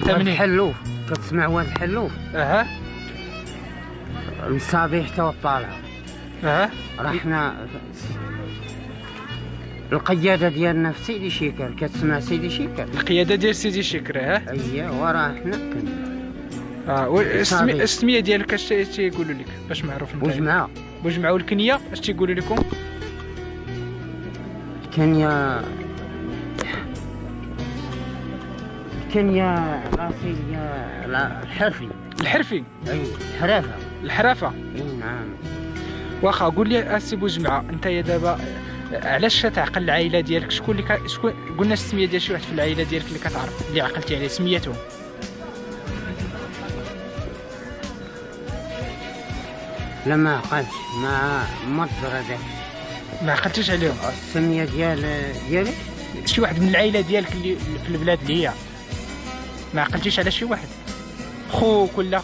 واد الحلوف، كتسمع واد الحلوف؟ اها المصابيح تو طالعه. اها رحنا القياده ديالنا في سيدي شيكر، كتسمع سيدي شيكر؟ القياده ديال سيدي شكر. ها اييه، وراه حنا السميه ديالك اش تيقولوا لك؟ باش معروف انت. بوجمعه. بوجمعه والكنيه اش تيقولوا لكم؟ كنيا راسي الحرفي. الحرفي. اي الحرافه. الحرافه. اي نعم. واخا قول لي اسي بوجمعه، انت يا دابا علاش تعقل العائله ديالك؟ شكون قلنا السميه ديال شي واحد في العائله ديالك اللي كتعرف اللي عقلتي عليه سميتهم؟ لا ما عقلتش، ما مضر هذاك. ما عقلتيش عليهم؟ السميه ديالك شي واحد من العائله ديالك اللي في البلاد اللي هي ما عقلتيش على شي واحد؟ خوك ولا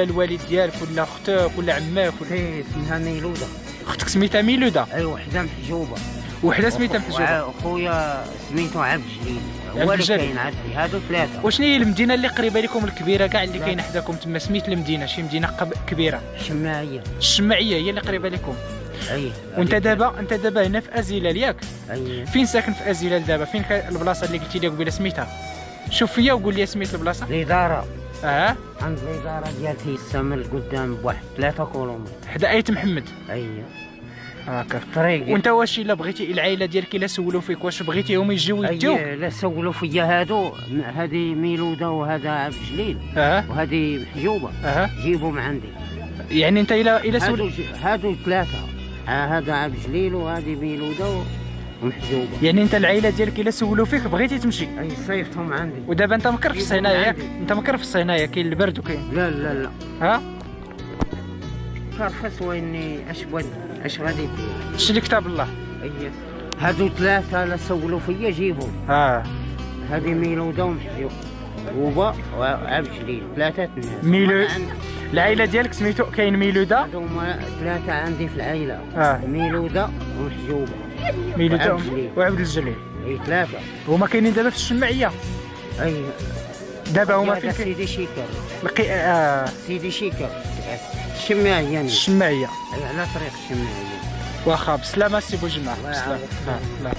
الوالد ديالك ولا اختك ولا عماك ولا؟ اسمها ميلوده. اختك سميتها ميلوده؟ اي وحده محجوبه. وحده سميتها محجوبه. خويا سميتو عبد الجليل. عبد الجليل. كاين عندي هادو ثلاثه. وشنو هي المدينه اللي قريبه لكم الكبيره كاع اللي كاينه حداكم تما؟ سميت المدينه شي مدينه كبيره؟ الشماعيه. الشماعيه هي اللي قريبه لكم. اي. وانت دابا هنا في ازيلال ياك؟ اي. فين ساكن في ازيلال دابا؟ فين البلاصه اللي قلتي لي قبيله سميتها؟ شوف فيا وقول لي سميت البلاصه. الاداره. عند الاداره ديال تيسا من القدام بواحد 3 كيلومتر. حدا ايت محمد. اييه. هاكا طريق. وانت واش الا بغيتي العائله ديالك الا سولوا فيك واش بغيتيهم يجيو يديوك؟ لا سولوا فيا هادو، هذه ميلوده وهذا عبد الجليل. وهذه محجوبه. جيبوا من عندي. يعني انت الا سولوا هادو ثلاثه، هذا عبد الجليل وهذه ميلوده ومحجوبه. يعني انت العائله ديالك الا سولوا فيك بغيتي تمشي؟ اي صيفطهم عندي. ودابا انت مكر في الصينايه ياك؟ انت مكر في الصينايه، كاين البرد وكاين. لا ها كرفس ويني اش غادي دير؟ شري كتاب الله. اييه. هادو ثلاثه لا سولوا فيا جيبهم. هذه ميلوده ومحجوبه وعبد الجليل، ثلاثه الناس. العائله ديالك سميتو كاين ميلوده؟ هذوما ثلاثه عندي في العائله. ميلوده ومحجوبه. ميلوده وعبد الجليل. اي ثلاثه. هما كاينين دابا في الشماعيه. اي دابا هما فين؟ سيدي شيكر. سيدي شيكر. الشماعيه. الشماعيه. اي على طريق الشماعيه. واخا بسلامه سي بوجمع. بسلامه.